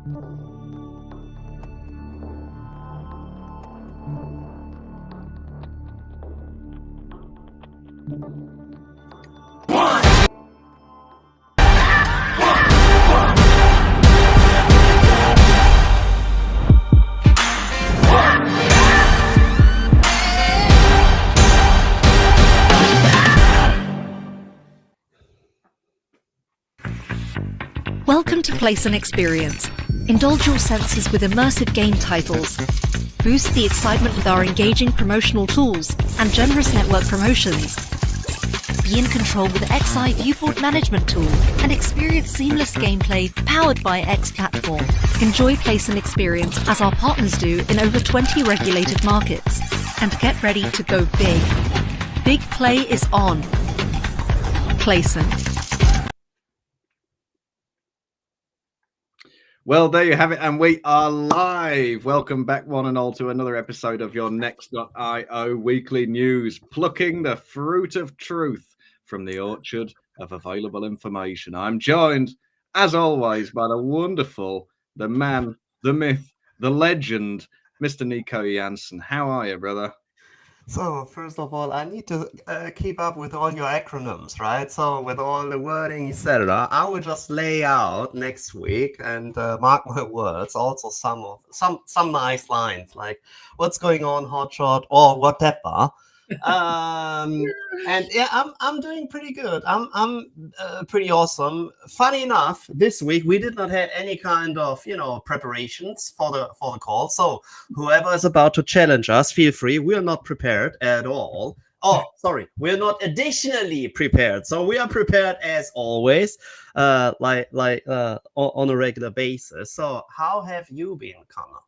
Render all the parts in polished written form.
Welcome to Place and Experience. Indulge your senses with immersive game titles. Boost the excitement with our engaging promotional tools and generous network promotions. Be in control with XI Viewport Management Tool and experience seamless gameplay powered by X Platform. Enjoy Place and Experience as our partners do in over 20 regulated markets. And get ready to go big. Big play is on. Placent. Well, there you have it, and we are live. Welcome back, one and all, to another episode of your Next.io weekly news, plucking the fruit of truth from the orchard of available information. I'm joined, as always, by the wonderful, the man, the myth, the legend, Mr. Nico Jansen. How are you, brother? So, first of all, I need to keep up with all your acronyms, right? So, with all the wording, etc., I will just lay out next week and mark my words. Also, some nice lines like "What's going on, hotshot?" or whatever. And yeah, I'm doing pretty good. I'm pretty awesome. Funny enough, this week we did not have any kind of preparations for the call. So whoever is about to challenge us, feel free. We are not prepared at all. Oh, sorry, we're not additionally prepared. So we are prepared as always, like on a regular basis. So how have you been, Conor?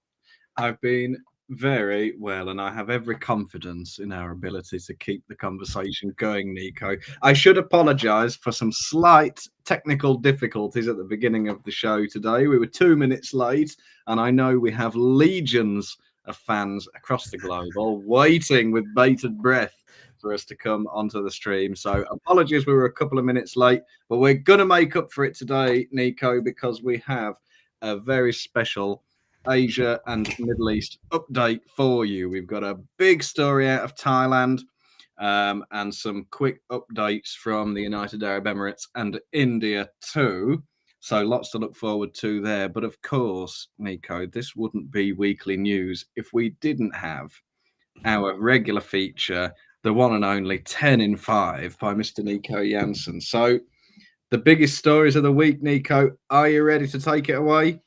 I've been very well, and I have every confidence in our ability to keep the conversation going, Nico. I should apologize for some slight technical difficulties at the beginning of the show today. We were 2 minutes late, and I know we have legions of fans across the globe all waiting with bated breath for us to come onto the stream. So apologies, we were a couple of minutes late, but we're going to make up for it today, Nico, because we have a very special Asia and Middle East update for you. We've got a big story out of Thailand and some quick updates from the United Arab Emirates and India too. So lots to look forward to there. But of course, Nico, this wouldn't be weekly news if we didn't have our regular feature, the one and only 10 in 5 by Mr. Nico Jansen. So the biggest stories of the week, Nico, are you ready to take it away?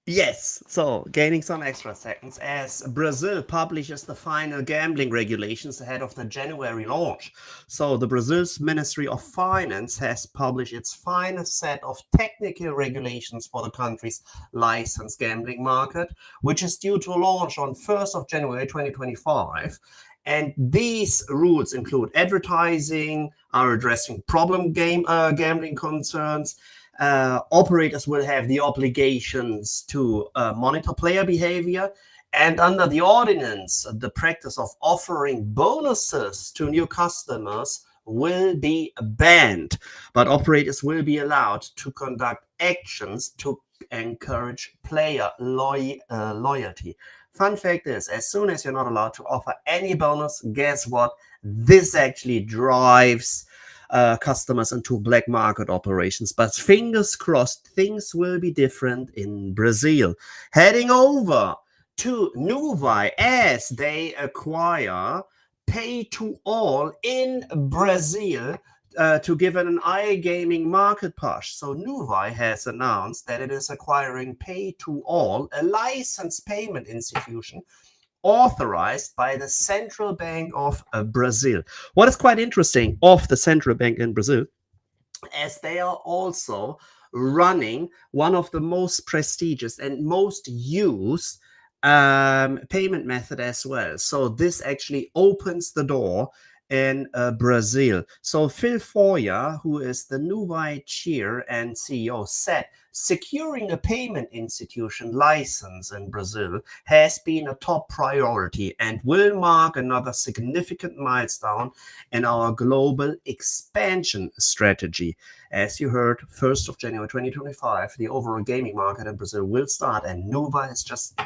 Yes, so gaining some extra seconds as Brazil publishes the final gambling regulations ahead of the January launch. So the Brazil's Ministry of Finance has published its final set of technical regulations for the country's licensed gambling market, which is due to launch on 1st of January 2025. And these rules include advertising, are addressing problem gambling concerns. Operators will have the obligations to monitor player behavior, and under the ordinance, the practice of offering bonuses to new customers will be banned, but operators will be allowed to conduct actions to encourage player loyalty. Fun fact is, as soon as you're not allowed to offer any bonus, guess what? This actually drives customers into black market operations. But fingers crossed, things will be different in Brazil. Heading over to Nuvai as they acquire pay to all in Brazil to give it an iGaming market push. So Nuvai has announced that it is acquiring pay to all, a licensed payment institution authorized by the Central Bank of Brazil. What is quite interesting of the Central Bank in Brazil, as they are also running one of the most prestigious and most used payment method as well. So this actually opens the door in Brazil. So Phil Foyer, who is the Nuvai chair and CEO, said Securing a payment institution license in Brazil has been a top priority and will mark another significant milestone in our global expansion strategy. As you heard, 1st of January 2025, the overall gaming market in Brazil will start, and Nuva is just,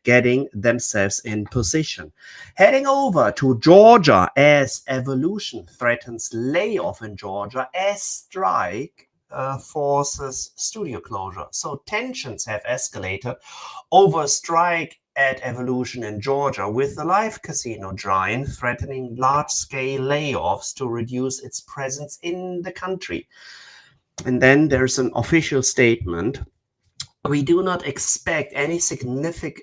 getting themselves in position. Heading over to Georgia, as Evolution threatens layoff in Georgia as strike forces studio closure. So tensions have escalated over a strike at Evolution in Georgia, with the live casino giant threatening large-scale layoffs to reduce its presence in the country. And then there's an official statement. We do not expect any significant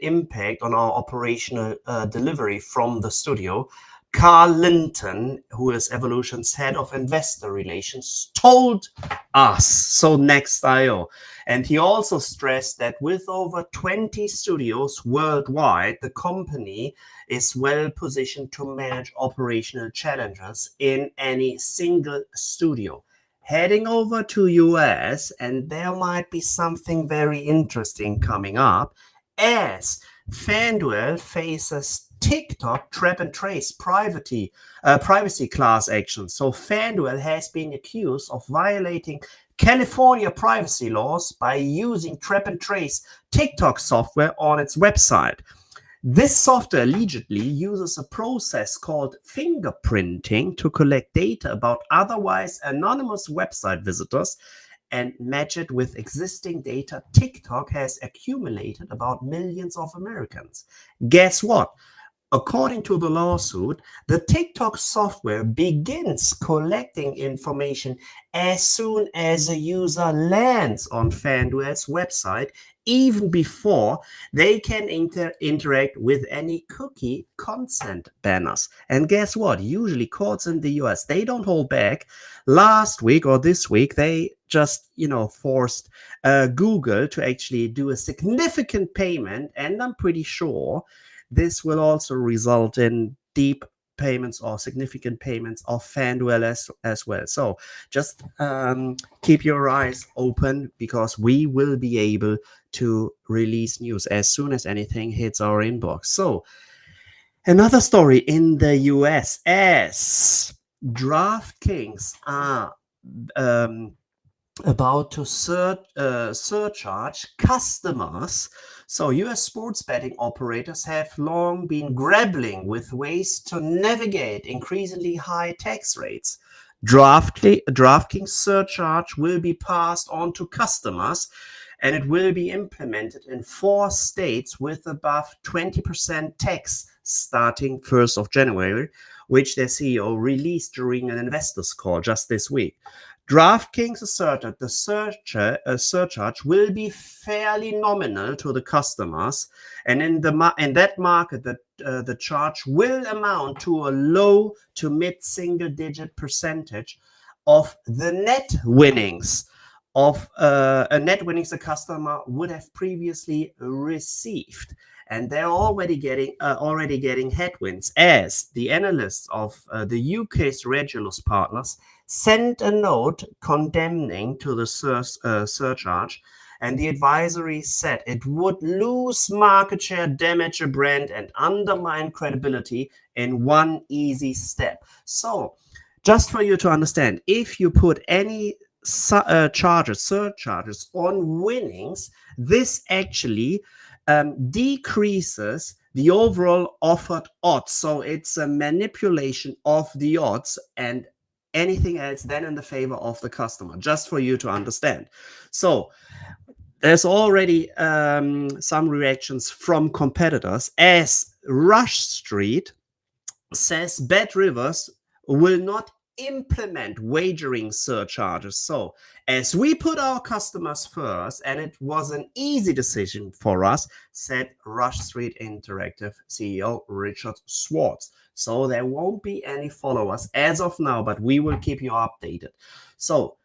impact on our operational delivery from the studio. Carl Linton, who is Evolution's head of investor relations, told us, so Next.io. And he also stressed that with over 20 studios worldwide, the company is well positioned to manage operational challenges in any single studio. Heading over to US, and there might be something very interesting coming up, as FanDuel faces TikTok trap and trace privacy class action. So FanDuel has been accused of violating California privacy laws by using trap and trace TikTok software on its website. This software allegedly uses a process called fingerprinting to collect data about otherwise anonymous website visitors and match it with existing data TikTok has accumulated about millions of Americans. Guess what? According to the lawsuit, the TikTok software begins collecting information as soon as a user lands on FanDuel's website, even before they can interact with any cookie consent banners. And guess what? Usually courts in the US, they don't hold back. Last week or this week, they just, forced Google to actually do a significant payment, and I'm pretty sure this will also result in deep payments or significant payments of FanDuel as well. So just keep your eyes open, because we will be able to release news as soon as anything hits our inbox. So another story in the US, as DraftKings are about to surcharge customers. So US sports betting operators have long been grappling with ways to navigate increasingly high tax rates. DraftKings surcharge will be passed on to customers, and it will be implemented in 4 states with above 20% tax starting 1st of January, which their CEO released during an investors call just this week. DraftKings asserted the surcharge will be fairly nominal to the customers, and in that market, the charge will amount to a low to mid-single-digit percentage of the net winnings of a customer would have previously received. And they're already getting headwinds, as the analysts of the UK's Regulus partners sent a note condemning to the surcharge, and the advisory said it would lose market share, damage a brand, and undermine credibility in one easy step. So just for you to understand, if you put any surcharges on winnings, this actually decreases the overall offered odds. So it's a manipulation of the odds, and anything else then in the favor of the customer, just for you to understand. So there's already some reactions from competitors, as Rush Street says Bet Rivers will not implement wagering surcharges. So as we put our customers first, and it was an easy decision for us, said Rush Street Interactive CEO Richard Swartz. So there won't be any followers as of now, but we will keep you updated. So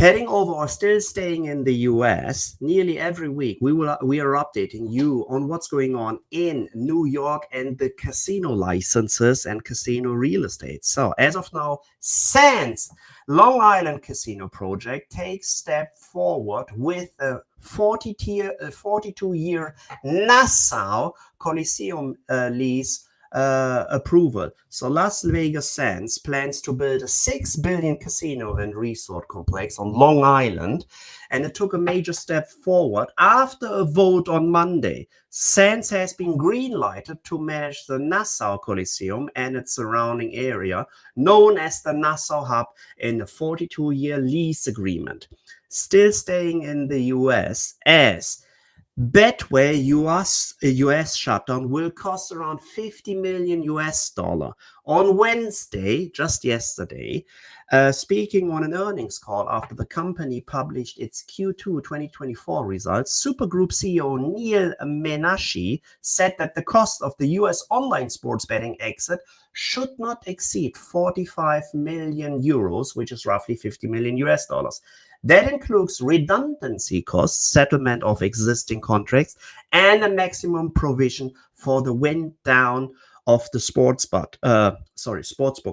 Heading over or still staying in the US, nearly every week we are updating you on what's going on in New York and the casino licenses and casino real estate. So as of now, Sands Long Island Casino project takes step forward with a 42-year Nassau Coliseum lease approval. So Las Vegas Sands plans to build a $6 billion casino and resort complex on Long Island, and it took a major step forward after a vote on Monday. Sands has been green-lighted to manage the Nassau Coliseum and its surrounding area, known as the Nassau Hub, in a 42-year lease agreement. Still staying in the US, as Betway US shutdown will cost around $50 million. On Wednesday, just yesterday, speaking on an earnings call after the company published its Q2 2024 results, Supergroup CEO Neil Menashe said that the cost of the US online sports betting exit should not exceed 45 million euros, which is roughly $50 million. That includes redundancy costs, settlement of existing contracts, and a maximum provision for the wind down of the sportsbook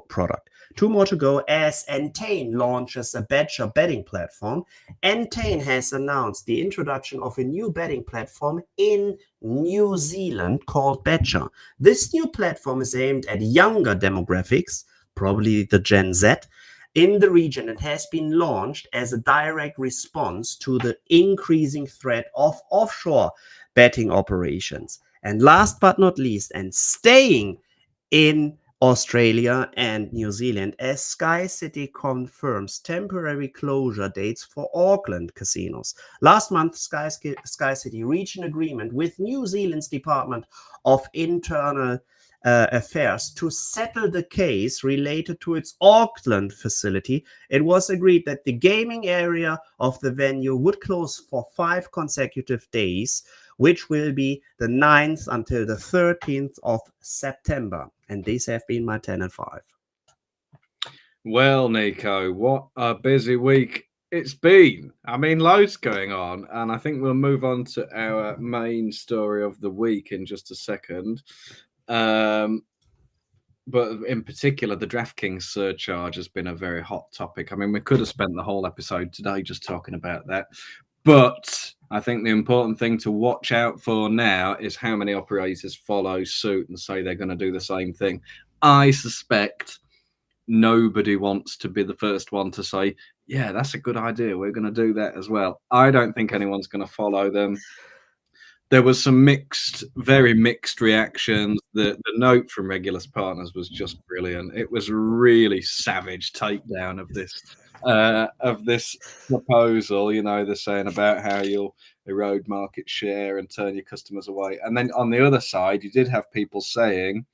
product. 2 more to go as Entain launches a betting platform. Entain has announced the introduction of a new betting platform in New Zealand called Betcha. This new platform is aimed at younger demographics, probably the Gen Z, in the region. It has been launched as a direct response to the increasing threat of offshore betting operations. And last but not least, and staying in Australia and New Zealand, as Sky City confirms temporary closure dates for Auckland casinos. Last month, Sky City reached an agreement with New Zealand's Department of Internal Affairs to settle the case related to its Auckland facility. It was agreed that the gaming area of the venue would close for 5 consecutive days, which will be the 9th until the 13th of September. And these have been my 10 and 5. Well, Nico, what a busy week it's been. I mean, loads going on, and I think we'll move on to our main story of the week in just a second. But in particular, the DraftKings surcharge has been a very hot topic. I mean, we could have spent the whole episode today just talking about that. But I think the important thing to watch out for now is how many operators follow suit and say they're going to do the same thing. I suspect nobody wants to be the first one to say, yeah, that's a good idea. We're going to do that as well. I don't think anyone's going to follow them. There was some very mixed reactions. The note from Regulus Partners was just brilliant. It was a really savage takedown of this proposal. You know, they're saying about how you'll erode market share and turn your customers away. And then on the other side, you did have people saying,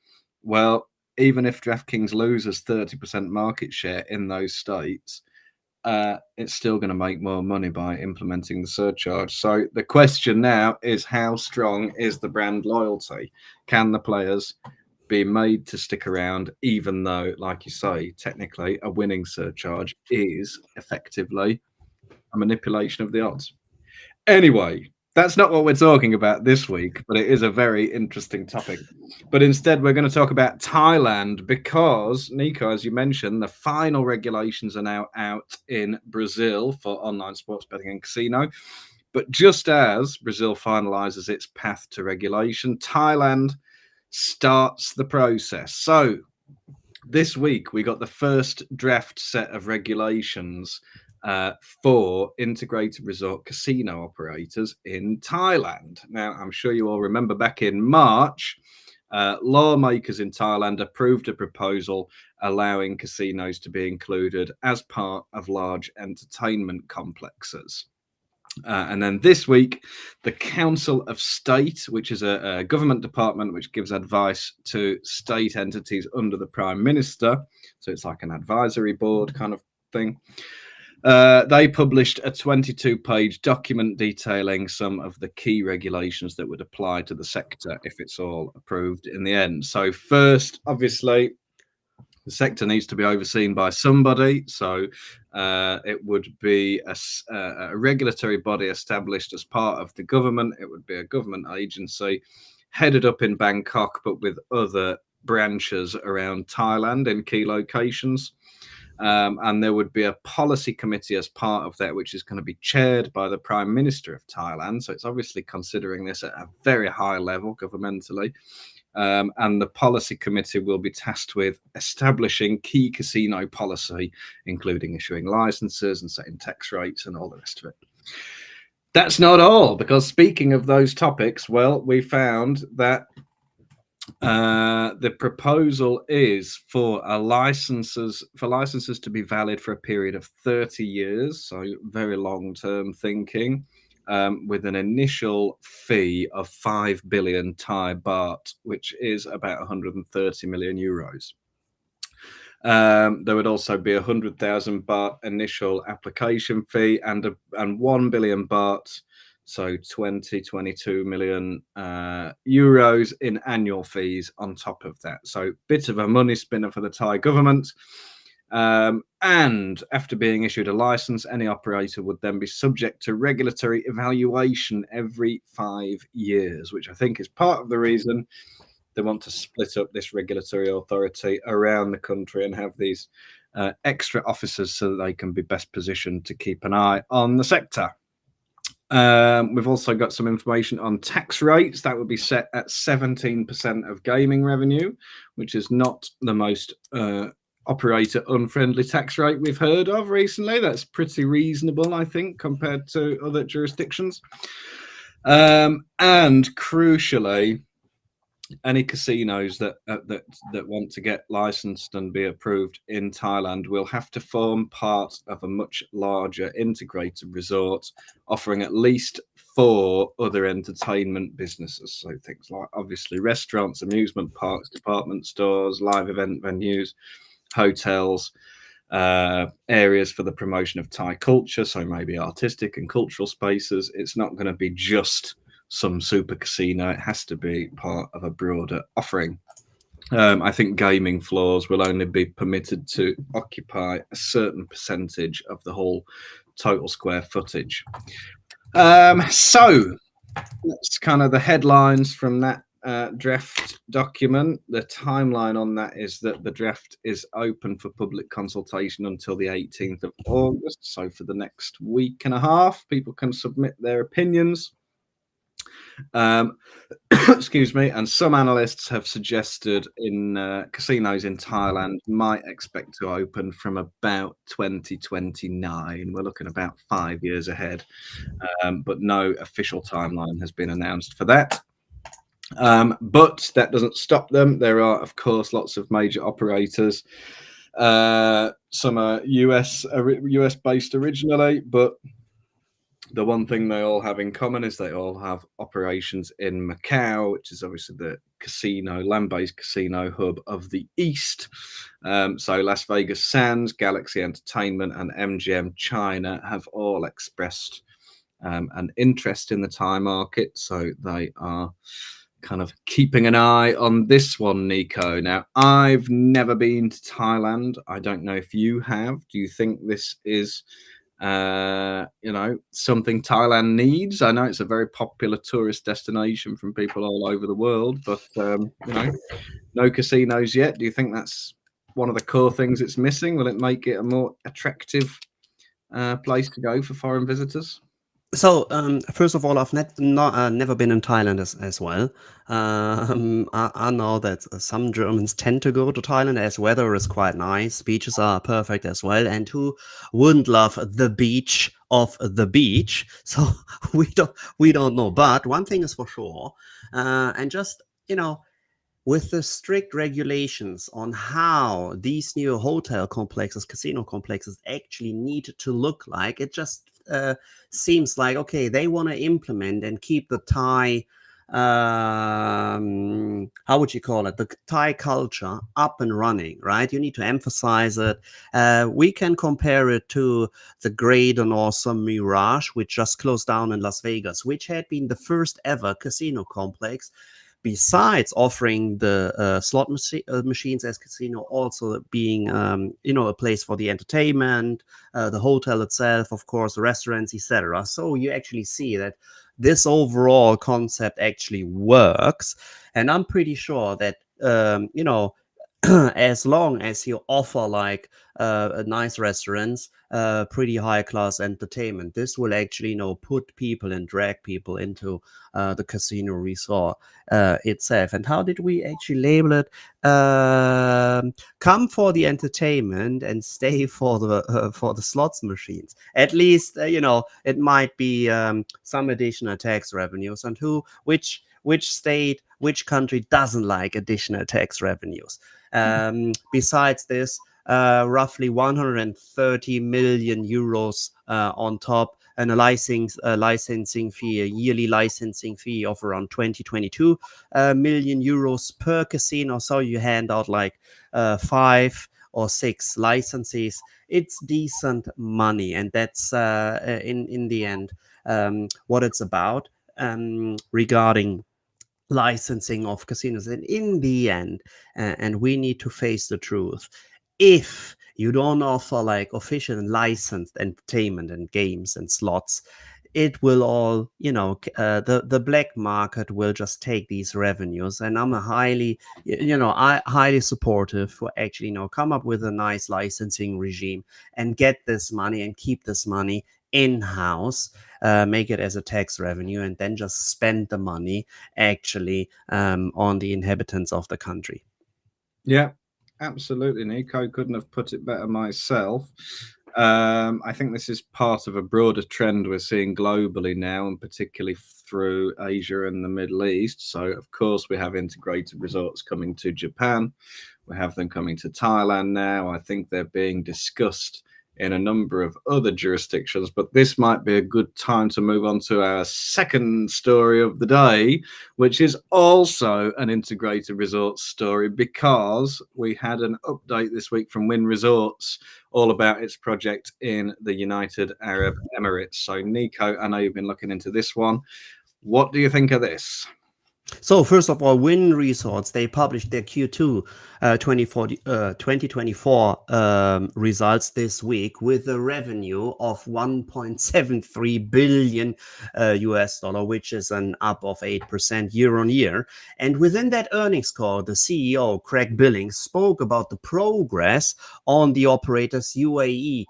well, even if DraftKings loses 30% market share in those states, it's still going to make more money by implementing the surcharge. So the question now is, how strong is the brand loyalty? Can the players be made to stick around, even though, like you say, technically a winning surcharge is effectively a manipulation of the odds? Anyway, that's not what we're talking about this week, but it is a very interesting topic. But instead, we're going to talk about Thailand because, Nico, as you mentioned, the final regulations are now out in Brazil for online sports betting and casino. But just as Brazil finalizes its path to regulation, Thailand starts the process. So this week, we got the first draft set of regulations for integrated resort casino operators in Thailand. Now, I'm sure you all remember back in March, lawmakers in Thailand approved a proposal allowing casinos to be included as part of large entertainment complexes. And then this week, the Council of State, which is a government department which gives advice to state entities under the Prime Minister, so it's like an advisory board kind of thing, they published a 22-page document detailing some of the key regulations that would apply to the sector if it's all approved in the end. So first, obviously, The sector needs to be overseen by somebody, so it would be a regulatory body established as part of the government. It would be a government agency headed up in Bangkok, but with other branches around Thailand in key locations. And there would be a policy committee as part of that, which is going to be chaired by the Prime Minister of Thailand. So it's obviously considering this at a very high level governmentally. And the policy committee will be tasked with establishing key casino policy, including issuing licenses and setting tax rates and all the rest of it. That's not all, because speaking of those topics, well, we found that the proposal is for licenses to be valid for a period of 30 years, so very long-term thinking. With an initial fee of 5 billion Thai baht, which is about 130 million euros. There would also be 100,000 baht initial application fee and 1 billion baht, so 22 million euros in annual fees on top of that. So bit of a money spinner for the Thai government. And after being issued a license, any operator would then be subject to regulatory evaluation every 5 years, which I think is part of the reason they want to split up this regulatory authority around the country and have these extra officers so that they can be best positioned to keep an eye on the sector. We've also got some information on tax rates. That would be set at 17% of gaming revenue, which is not the most operator unfriendly tax rate we've heard of recently. That's pretty reasonable, I think, compared to other jurisdictions. And crucially, any casinos that want to get licensed and be approved in Thailand will have to form part of a much larger integrated resort, offering at least 4 other entertainment businesses. So things like obviously restaurants, amusement parks, department stores, live event venues, hotels, areas for the promotion of Thai culture, so maybe artistic and cultural spaces. It's not going to be just some super casino. It has to be part of a broader offering. I think gaming floors will only be permitted to occupy a certain percentage of the whole total square footage. So that's kind of the headlines from that draft document. The timeline on that is that the draft is open for public consultation until the 18th of August. So for the next week and a half, people can submit their opinions. Excuse me. And some analysts have suggested in casinos in Thailand might expect to open from about 2029. We're looking about 5 years ahead, but no official timeline has been announced for that. But that doesn't stop them. There are, of course, lots of major operators. Some are US based originally, but the one thing they all have in common is they all have operations in Macau, which is obviously the land-based casino hub of the East. So Las Vegas Sands, Galaxy Entertainment, and MGM China have all expressed an interest in the Thai market. So they are kind of keeping an eye on this one, Nico. Now, I've never been to Thailand. I don't know if you have. Do you think this is something Thailand needs? I know it's a very popular tourist destination from people all over the world, but no casinos yet. Do you think that's one of the core things it's missing? Will it make it a more attractive place to go for foreign visitors? So, first of all, I've never been in Thailand as well. I know that some Germans tend to go to Thailand as weather is quite nice. Beaches are perfect as well. And who wouldn't love the beach of the beach? So we don't know. But one thing is for sure, and just, with the strict regulations on how these new hotel complexes, casino complexes actually need to look like, it just seems like, okay, they want to implement and keep the Thai, how would you call it, the Thai culture up and running, right? You need to emphasize it. We can compare it to the great and awesome Mirage, which just closed down in Las Vegas, which had been the first ever casino complex besides offering the slot machines as casino, also being a place for the entertainment, the hotel itself, of course, restaurants, etc. So you actually see that this overall concept actually works, and I'm pretty sure that as long as you offer like nice restaurants, pretty high class entertainment, this will actually put people and drag people into the casino resort itself. And how did we actually label it? Come for the entertainment and stay for the slots machines. At least it might be some additional tax revenues. And which state, which country doesn't like additional tax revenues? Besides this, roughly 130 million euros on top, and a licensing fee, a yearly licensing fee of around 22 million euros per casino. So you hand out like 5 or 6 licenses. It's decent money, and that's in the end what it's about regarding licensing of casinos. And in the end, and we need to face the truth, if you don't offer like official and licensed entertainment and games and slots, it will all the black market will just take these revenues. And I'm a highly supportive for actually come up with a nice licensing regime and get this money and keep this money in-house, make it as a tax revenue, and then just spend the money actually on the inhabitants of the country. Yeah, absolutely, Nico. Couldn't have put it better myself. I think this is part of a broader trend we're seeing globally now, and particularly through Asia and the Middle East. So, of course, we have integrated resorts coming to Japan. We have them coming to Thailand now. I think they're being discussed in a number of other jurisdictions, but this might be a good time to move on to our second story of the day, which is also an integrated resorts story, because we had an update this week from Wynn Resorts all about its project in the United Arab Emirates. So Nico, I know you've been looking into this one. What do you think of this? So first of all, Wynn Resorts, they published their Q2 2024 results this week with a revenue of 1.73 billion US dollar, which is an up of 8% year on year. And within that earnings call, the CEO, Craig Billings, spoke about the progress on the operator's UAE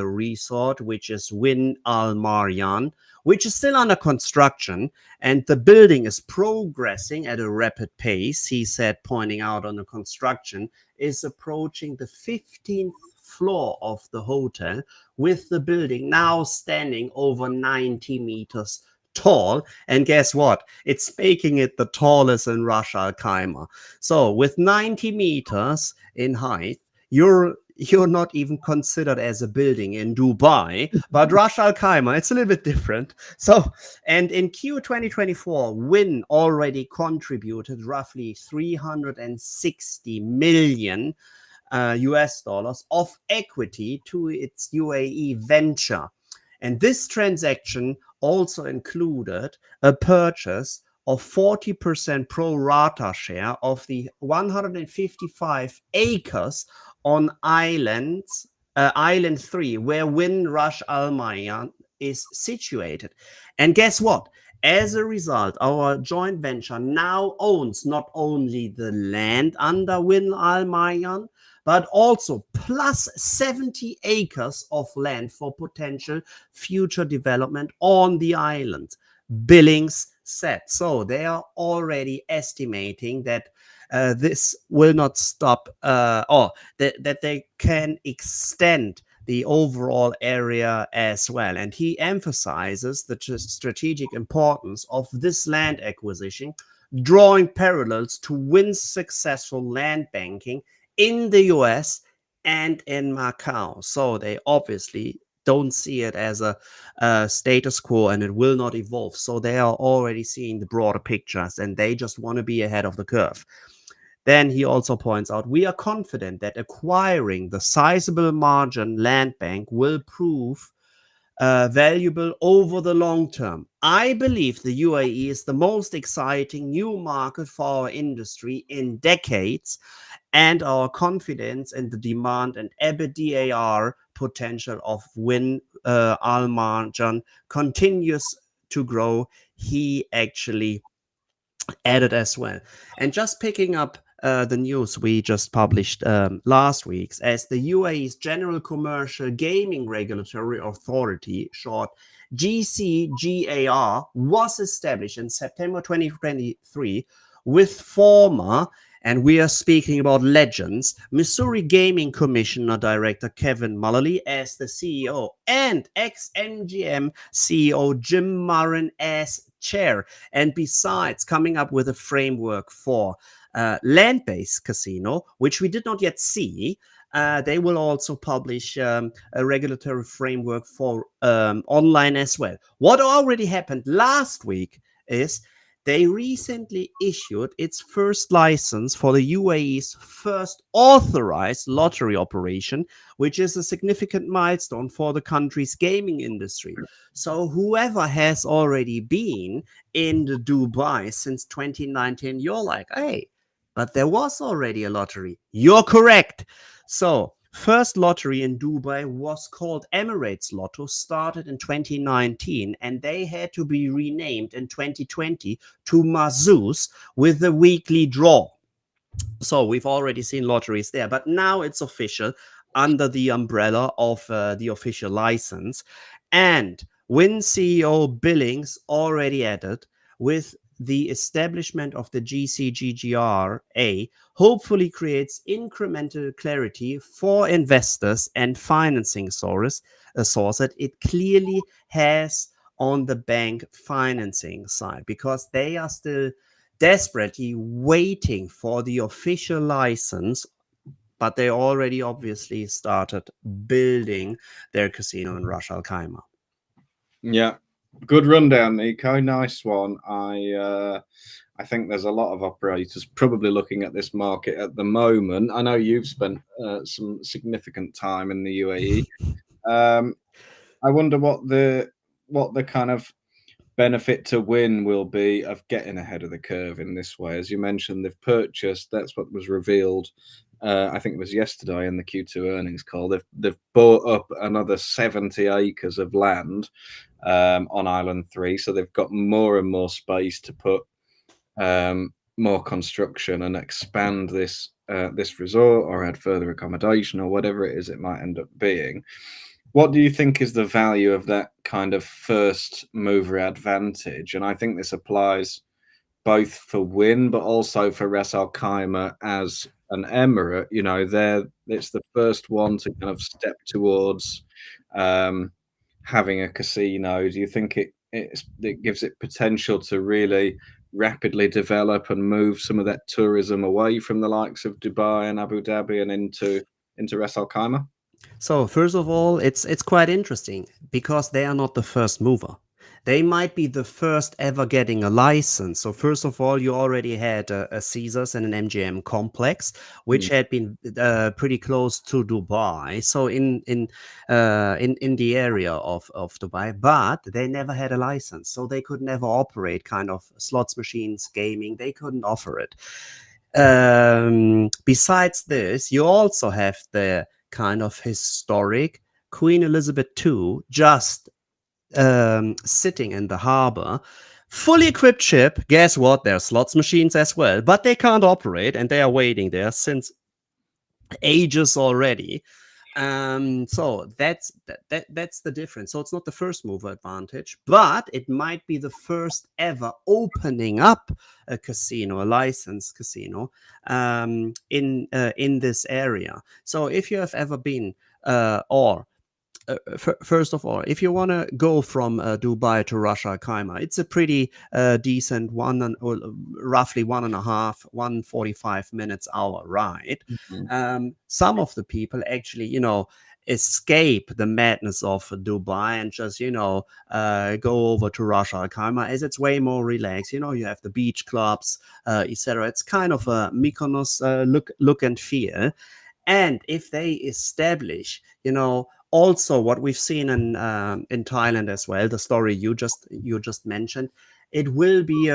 resort, which is Wynn Al Marjan, which is still under construction, and the building is progressing at a rapid pace. He said, pointing out on the construction is approaching the 15th floor of the hotel, with the building now standing over 90 meters tall. And guess what? It's making it the tallest in Ras Al Khaimah. So with 90 meters in height, you're not even considered as a building in Dubai, but Ras Al Khaimah, it's a little bit different. So, and in Q 2024, Wynn already contributed roughly 360 million US dollars of equity to its UAE venture. And this transaction also included a purchase of 40% pro rata share of the 155 acres on Island 3, where Wynn Ras Al Marjan is situated. And guess what? As a result, our joint venture now owns not only the land under Wynn Al Marjan, but also plus 70 acres of land for potential future development on the island. Billings said. So they are already estimating that this will not stop, or that they can extend the overall area as well. And he emphasizes the strategic importance of this land acquisition, drawing parallels to Wynn's successful land banking in the US and in Macau. So they obviously don't see it as a status quo, and it will not evolve. So they are already seeing the broader pictures, and they just want to be ahead of the curve. Then he also points out, we are confident that acquiring the sizable margin land bank will prove valuable over the long term. I believe the UAE is the most exciting new market for our industry in decades, and our confidence in the demand and EBITDA potential of Wynn Al Marjan continues to grow. He actually added as well. And just picking up the news we just published last week, as the UAE's General Commercial Gaming Regulatory Authority, short GCGAR, was established in September 2023 with former, and we are speaking about legends, Missouri Gaming Commissioner Director Kevin Mullally as the CEO and ex-MGM CEO Jim Murren as chair. And besides coming up with a framework for land-based casino, which we did not yet see, they will also publish a regulatory framework for online as well. What already happened last week is they recently issued its first license for the UAE's first authorized lottery operation, which is a significant milestone for the country's gaming industry. So whoever has already been in the Dubai since 2019, you're like, hey, but there was already a lottery. You're correct. So first lottery in Dubai was called Emirates Lotto, started in 2019, and they had to be renamed in 2020 to Mazus with a weekly draw. So we've already seen lotteries there, but now it's official under the umbrella of the official license. And Wynn CEO Billings already added, with the establishment of the GCGGRA hopefully creates incremental clarity for investors and financing sources. It clearly has on the bank financing side, because they are still desperately waiting for the official license, but they already obviously started building their casino in Ras Al Khaimah. Yeah, good rundown, Nico. Nice one. I think there's a lot of operators probably looking at this market at the moment. I know you've spent some significant time in the UAE. I wonder what the kind of benefit to Wynn will be of getting ahead of the curve in this way. As you mentioned, they've purchased. That's what was revealed. I think it was yesterday in the Q2 earnings call. They've bought up another 70 acres of land on Island 3, so they've got more and more space to put more construction and expand this resort, or add further accommodation, or whatever it is it might end up being. What do you think is the value of that kind of first mover advantage? And I think this applies both for Wynn, but also for Ras Al Khaimah as an emirate. You know, it's the first one to kind of step towards having a casino. Do you think it gives it potential to really rapidly develop and move some of that tourism away from the likes of Dubai and Abu Dhabi and into Ras Al Khaimah? So first of all, it's quite interesting because they are not the first mover. They might be the first ever getting a license. So first of all, you already had a Caesars and an MGM complex, which had been pretty close to Dubai. So in the area of Dubai, but they never had a license, so they could never operate kind of slots machines, gaming. They couldn't offer it. Besides this, you also have the kind of historic Queen Elizabeth II just sitting in the harbor, fully equipped ship. Guess what? There are slots machines as well, but they can't operate, and they are waiting there since ages already. So that's the difference. So it's not the first mover advantage, but it might be the first ever opening up a casino, a licensed casino, in this area. So if you have ever been first of all, if you want to go from Dubai to Ras Al Khaimah, it's a pretty decent roughly 1.5, 1:45 hour ride. Some of the people actually, escape the madness of Dubai and just, go over to Ras Al Khaimah, as it's way more relaxed. You have the beach clubs, etc. It's kind of a Mykonos look and feel. And if they establish, Also, what we've seen in Thailand as well, the story you just mentioned, it will be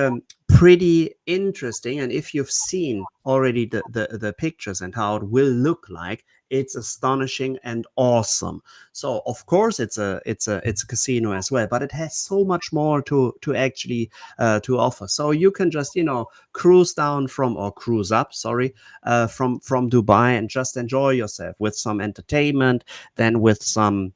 pretty interesting. And if you've seen already the pictures and how it will look like, it's astonishing and awesome. So of course it's a casino as well, but it has so much more to actually to offer. So you can just cruise down or cruise up, sorry, from Dubai, and just enjoy yourself with some entertainment, then with some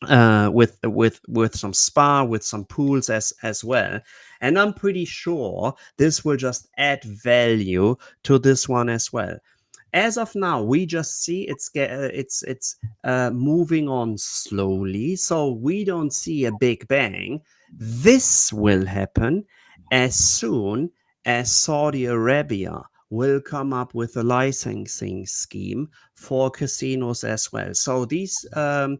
with some spa, with some pools as well. And I'm pretty sure this will just add value to this one as well. As of now, we just see it's moving on slowly, so we don't see a big bang. This will happen as soon as Saudi Arabia will come up with a licensing scheme for casinos as well. So these in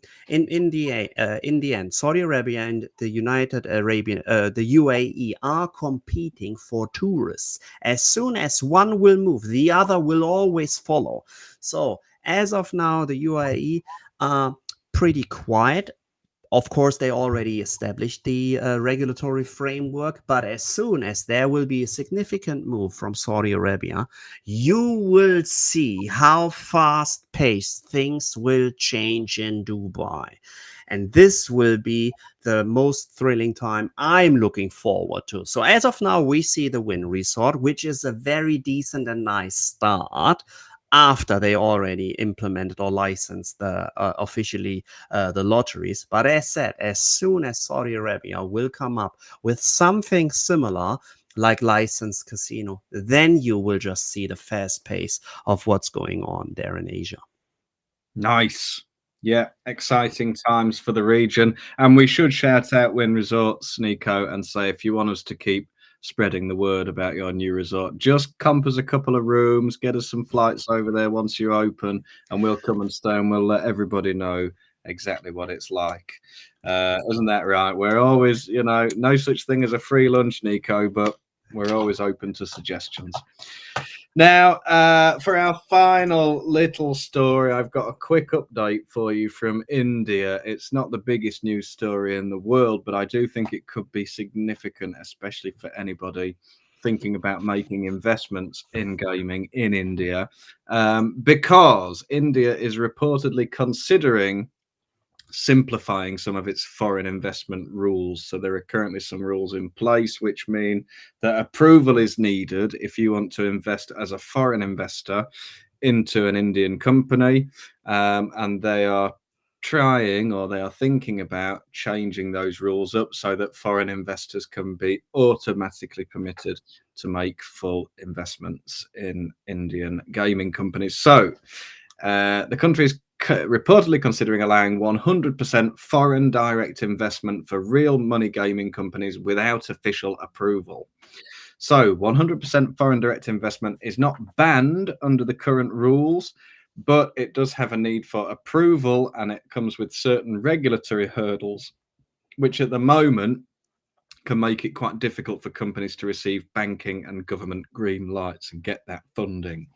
the end, Saudi Arabia and the the UAE are competing for tourists. As soon as one will move, the other will always follow. So as of now, the UAE are pretty quiet. Of course, they already established the regulatory framework, but as soon as there will be a significant move from Saudi Arabia, you will see how fast paced things will change in Dubai. And this will be the most thrilling time I'm looking forward to. So, as of now, we see the Wynn Resort, which is a very decent and nice start after they already implemented or licensed officially the lotteries. But as said, as soon as Saudi Arabia will come up with something similar, like licensed casino, then you will just see the fast pace of what's going on there in Asia. Nice. Yeah, exciting times for the region. And we should shout out Wynn Resorts, Nico, and say if you want us to keep spreading the word about your new resort, just comp us a couple of rooms, get us some flights over there once you're open, and we'll come and stay and we'll let everybody know exactly what it's like. Isn't that right? We're always, no such thing as a free lunch, Nico, but we're always open to suggestions. Now, for our final little story, I've got a quick update for you from India. It's not the biggest news story in the world, but I do think it could be significant, especially for anybody thinking about making investments in gaming in India, because India is reportedly considering simplifying some of its foreign investment rules. So there are currently some rules in place which mean that approval is needed if you want to invest as a foreign investor into an Indian company, and they are thinking about changing those rules up so that foreign investors can be automatically permitted to make full investments in Indian gaming companies. So the country is reportedly considering allowing 100% foreign direct investment for real money gaming companies without official approval. So 100% foreign direct investment is not banned under the current rules, but it does have a need for approval, and it comes with certain regulatory hurdles, which at the moment can make it quite difficult for companies to receive banking and government green lights and get that funding.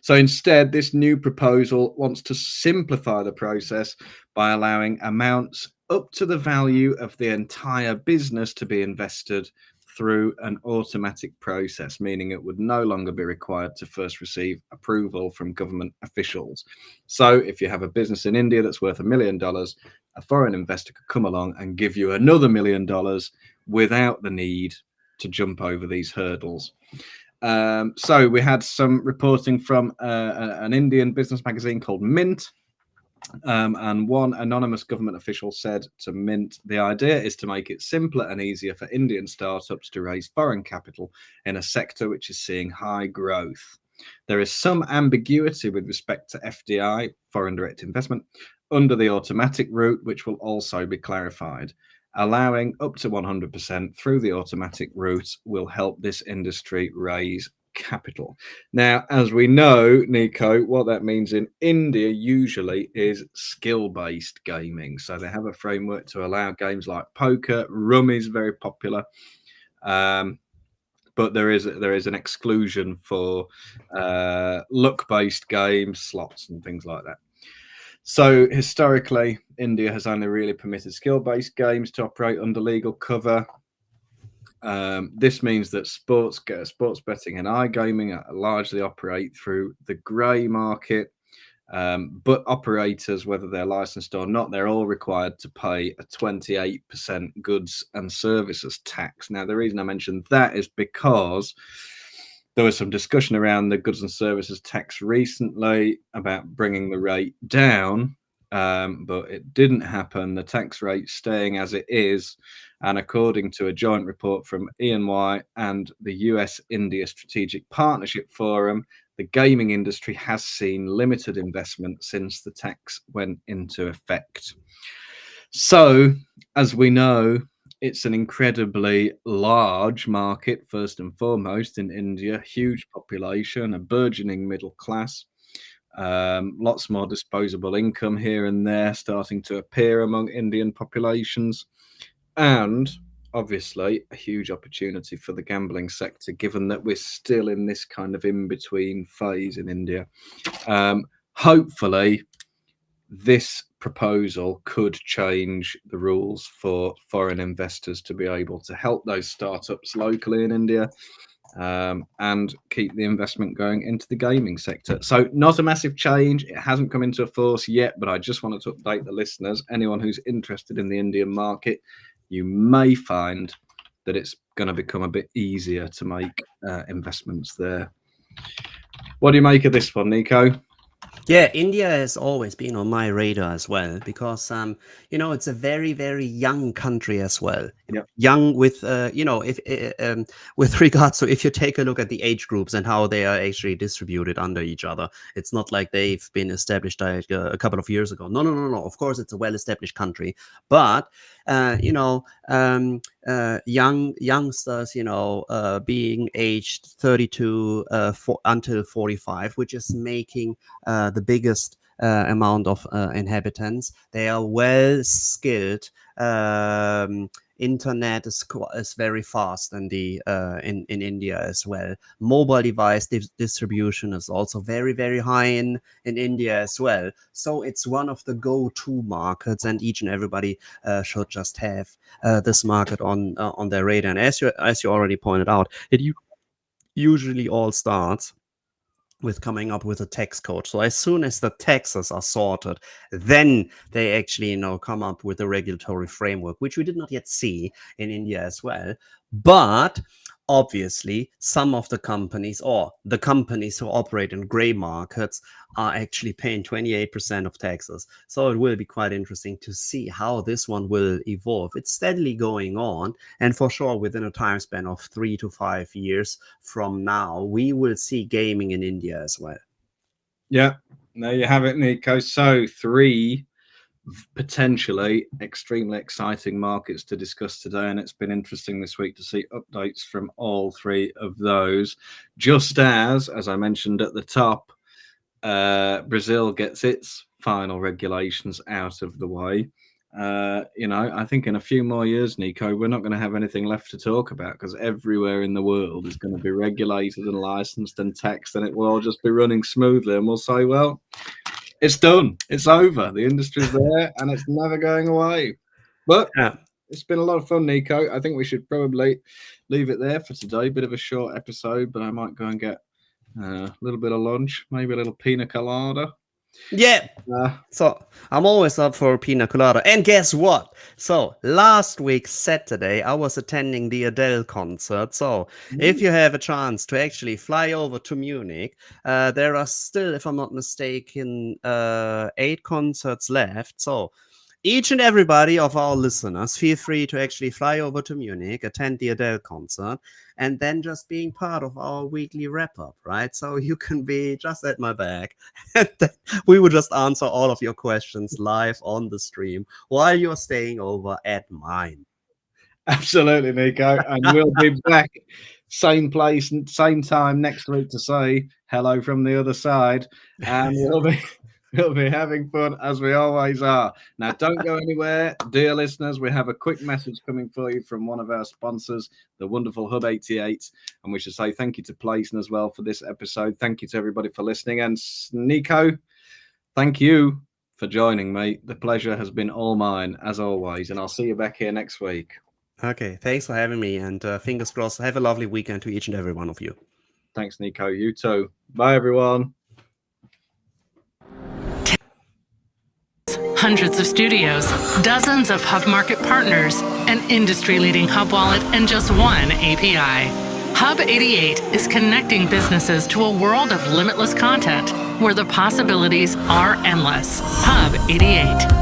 So instead, this new proposal wants to simplify the process by allowing amounts up to the value of the entire business to be invested through an automatic process, meaning it would no longer be required to first receive approval from government officials. So if you have a business in India that's worth $1 million, a foreign investor could come along and give you another $1 million without the need to jump over these hurdles. So we had some reporting from an Indian business magazine called Mint, and one anonymous government official said to Mint, the idea is to make it simpler and easier for Indian startups to raise foreign capital in a sector which is seeing high growth. There is some ambiguity with respect to FDI, foreign direct investment, under the automatic route, which will also be clarified. Allowing up to 100% through the automatic route will help this industry raise capital. Now, as we know, Nico, what that means in India usually is skill-based gaming. So they have a framework to allow games like poker. Rummy is very popular. But there is an exclusion for luck-based games, slots, and things like that. So historically, India has only really permitted skill-based games to operate under legal cover. This means that sports betting and iGaming largely operate through the grey market. But operators, whether they're licensed or not, they're all required to pay a 28% goods and services tax. Now, the reason I mentioned that is because there was some discussion around the goods and services tax recently about bringing the rate down, but it didn't happen. The tax rate staying as it is. And according to a joint report from E&Y and the US-India Strategic Partnership Forum, the gaming industry has seen limited investment since the tax went into effect. So, as we know, it's an incredibly large market, first and foremost, in India. Huge population, a burgeoning middle class, lots more disposable income here and there starting to appear among Indian populations, and obviously a huge opportunity for the gambling sector, given that we're still in this kind of in-between phase in India. Hopefully, this proposal could change the rules for foreign investors to be able to help those startups locally in India, and keep the investment going into the gaming sector. So not a massive change. It hasn't come into force yet, but I just wanted to update the listeners. Anyone who's interested in the Indian market, you may find that it's going to become a bit easier to make investments there. What do you make of this one, Nico? Yeah, India has always been on my radar as well because, it's a very, very young country as well. Yep. Young with, if with regards to if you take a look at the age groups and how they are actually distributed under each other, it's not like they've been established like a couple of years ago. No. Of course, it's a well-established country, but youngsters, being aged 32 until 45, which is making the biggest amount of inhabitants. They are well skilled. Internet is very fast in India as well. Mobile device distribution is also very, very high in India as well. So it's one of the go-to markets, and each and everybody should just have this market on their radar. And as you already pointed out, it usually all starts with coming up with a tax code. So as soon as the taxes are sorted, then they actually, come up with a regulatory framework, which we did not yet see in India as well. But obviously, some of the companies or the companies who operate in gray markets are actually paying 28% of taxes. So it will be quite interesting to see how this one will evolve. It's steadily going on. And for sure, within a time span of 3 to 5 years from now, we will see gaming in India as well. Yeah, there you have it, Nico. So 3 potentially extremely exciting markets to discuss today, and it's been interesting this week to see updates from all 3 of those. Just as I mentioned at the top, Brazil gets its final regulations out of the way. I think in a few more years, Nico, we're not going to have anything left to talk about because everywhere in the world is going to be regulated and licensed and taxed, and it will all just be running smoothly, and we'll say, well, it's done. It's over. The industry's there, and it's never going away. But It's been a lot of fun, Nico. I think we should probably leave it there for today. Bit of a short episode, but I might go and get a little bit of lunch, maybe a little pina colada. Yeah. So I'm always up for a pina colada. And guess what? So last week, Saturday, I was attending the Adele concert. So if you have a chance to actually fly over to Munich, there are still, if I'm not mistaken, 8 concerts left. So each and everybody of our listeners, feel free to actually fly over to Munich, attend the Adele concert, and then just being part of our weekly wrap-up, right? So you can be just at my back, and we will just answer all of your questions live on the stream while you're staying over at mine. Absolutely, Nico. And we'll be back, same place and same time next week to say hello from the other side. And we'll be having fun as we always are. Now, don't go anywhere, dear listeners. We have a quick message coming for you from one of our sponsors, the wonderful Hub 88. And we should say thank you to Playson as well for this episode. Thank you to everybody for listening. And Nico, thank you for joining me. The pleasure has been all mine, as always, and I'll see you back here next week. Okay, thanks for having me, and fingers crossed. Have a lovely weekend to each and every one of you. Thanks, Nico. You too. Bye, everyone. Hundreds of studios, dozens of Hub Market partners, an industry-leading Hub wallet, and just one API. Hub 88 is connecting businesses to a world of limitless content where the possibilities are endless. Hub 88.